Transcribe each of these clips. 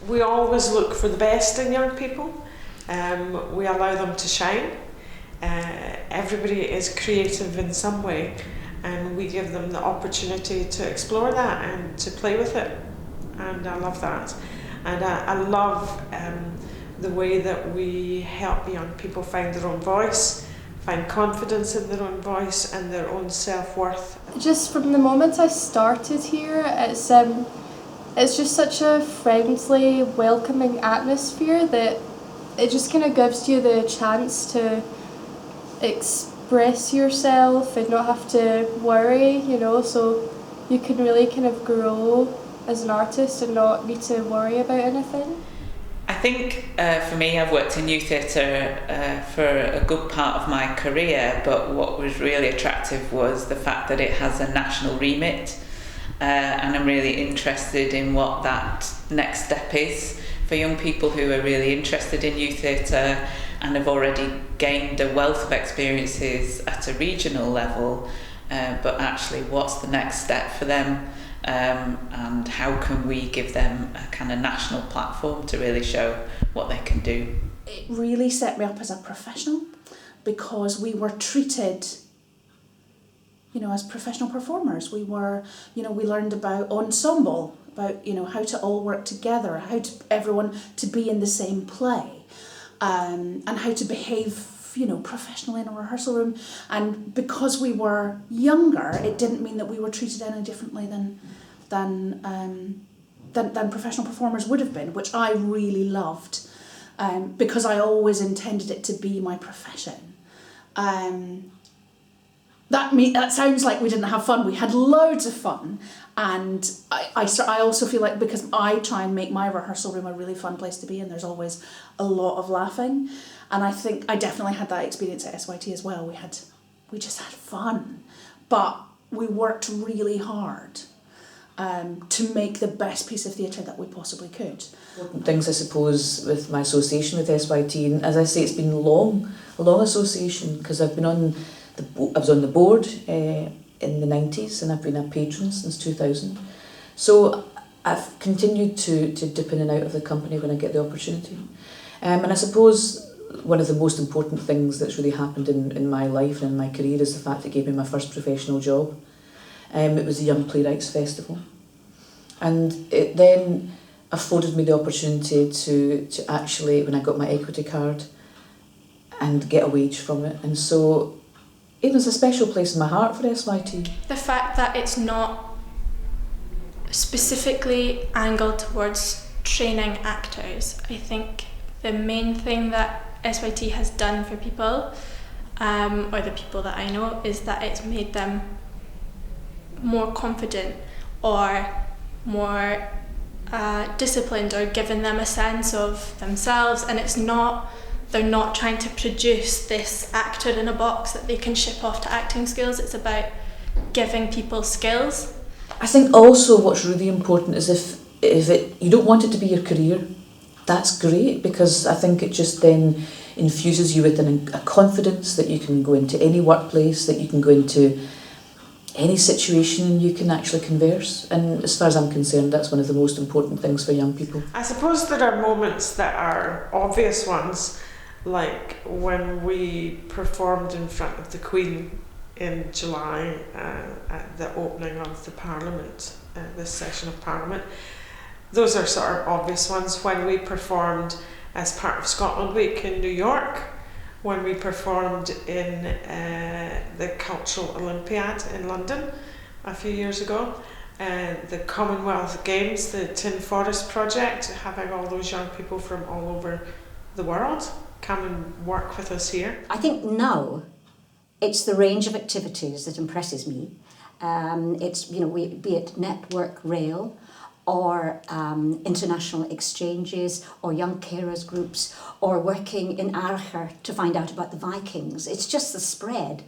We always look for the best in young people. We allow them to shine. Everybody is creative in some way, and we give them the opportunity to explore that and to play with it. And I love that. And I love the way that we help young people find their own voice, find confidence in their own voice and their own self-worth. Just from the moment I started here, it's just such a friendly, welcoming atmosphere that it just kind of gives you the chance to express yourself and not have to worry, so you can really kind of grow as an artist and not need to worry about anything. I think for me, I've worked in youth theatre for a good part of my career, but what was really attractive was the fact that it has a national remit, and I'm really interested in what that next step is for young people who are really interested in youth theatre and have already gained a wealth of experiences at a regional level, but actually what's the next step for them, and how can we give them a kind of national platform to really show what they can do. It really set me up as a professional because we were treated as professional performers. We were, we learned about ensemble, about, how to all work together, how to everyone to be in the same play, and how to behave, professionally in a rehearsal room. And because we were younger, it didn't mean that we were treated any differently than professional performers would have been, which I really loved, because I always intended it to be my profession. That sounds like we didn't have fun. We had loads of fun, and I also feel like, because I try and make my rehearsal room a really fun place to be in, there's always a lot of laughing, and I think I definitely had that experience at SYT as well. We just had fun, but we worked really hard to make the best piece of theatre that we possibly could. Things, I suppose, with my association with SYT, and as I say, it's been a long association, because I was on the board in the 90s, and I've been a patron since 2000. So I've continued to dip in and out of the company when I get the opportunity. And I suppose one of the most important things that's really happened in my life and in my career is the fact that it gave me my first professional job. It was the Young Playwrights Festival. And it then afforded me the opportunity to actually, when I got my equity card, and get a wage from it. And so it was a special place in my heart for SYT. The fact that it's not specifically angled towards training actors. I think the main thing that SYT has done for people, or the people that I know, is that it's made them more confident or more disciplined, or given them a sense of themselves, and they're not trying to produce this actor in a box that they can ship off to acting schools. It's about giving people skills. I think also what's really important is if you don't want it to be your career, that's great, because I think it just then infuses you with a confidence that you can go into any workplace, that you can go into any situation and you can actually converse. And as far as I'm concerned, that's one of the most important things for young people. I suppose there are moments that are obvious ones, like when we performed in front of the Queen in July at the opening of the Parliament, this session of Parliament. Those are sort of obvious ones. When we performed as part of Scotland Week in New York, when we performed in the Cultural Olympiad in London a few years ago, the Commonwealth Games, the Tin Forest Project, having all those young people from all over the world come and work with us here. I think now it's the range of activities that impresses me. It's, be it Network Rail, or international exchanges, or young carers groups, or working in Archer to find out about the Vikings. It's just the spread.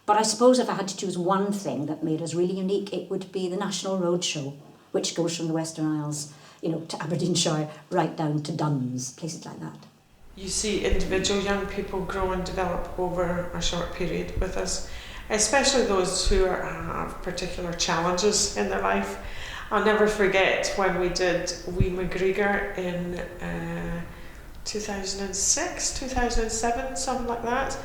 But I suppose if I had to choose one thing that made us really unique, it would be the National Roadshow, which goes from the Western Isles, to Aberdeenshire, right down to Duns, places like that. You see individual young people grow and develop over a short period with us, especially those who have particular challenges in their life. I'll never forget when we did Wee McGregor in 2006, 2007, something like that,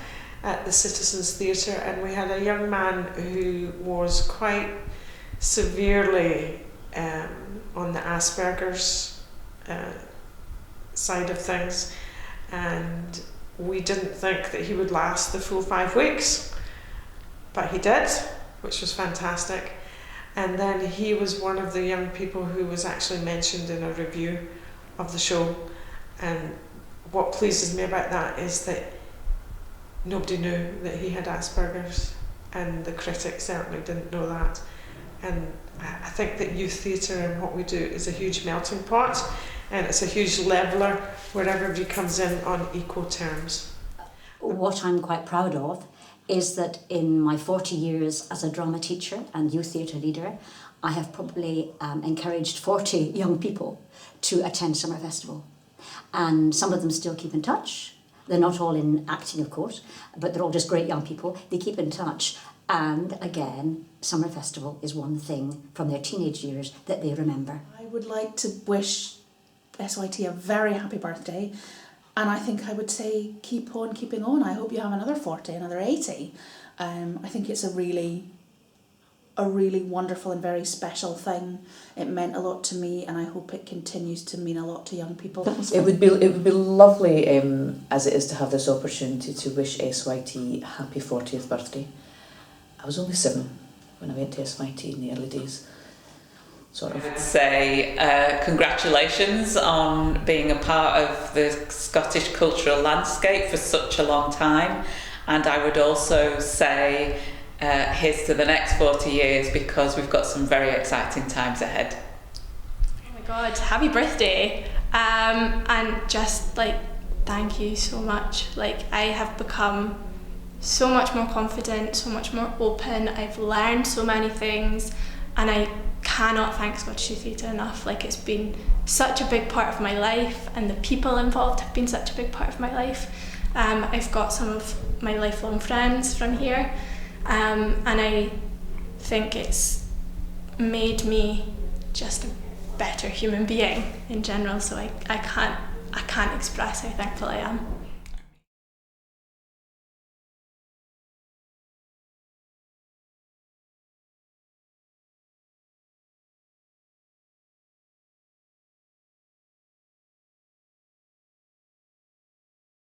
at the Citizens Theatre, and we had a young man who was quite severely on the Asperger's side of things, and we didn't think that he would last the full 5 weeks, but he did, which was fantastic. And then he was one of the young people who was actually mentioned in a review of the show. And what pleases me about that is that nobody knew that he had Asperger's, and the critics certainly didn't know that. And I think that youth theatre and what we do is a huge melting pot, and it's a huge leveller where everybody comes in on equal terms. What I'm quite proud of is that in my 40 years as a drama teacher and youth theatre leader, I have probably encouraged 40 young people to attend Summer Festival. And some of them still keep in touch. They're not all in acting, of course, but they're all just great young people. They keep in touch. And again, Summer Festival is one thing from their teenage years that they remember. I would like to wish SYT a very happy birthday. And I think I would say keep on keeping on. I hope you have another 40, another 80. I think it's a really wonderful and very special thing. It meant a lot to me, and I hope it continues to mean a lot to young people. It would be lovely, as it is, to have this opportunity to wish SYT happy 40th birthday. I was only 7 when I went to SYT in the early days. Sort of. I would say congratulations on being a part of the Scottish cultural landscape for such a long time, and I would also say here's to the next 40 years, because we've got some very exciting times ahead. Oh my God, happy birthday. And just like, thank you so much. Like, I have become so much more confident, so much more open. I've learned so many things, and I cannot thank Scottish Youth Theatre enough. Like, it's been such a big part of my life, and the people involved have been such a big part of my life. I've got some of my lifelong friends from here, and I think it's made me just a better human being in general, so I can't express how thankful I am.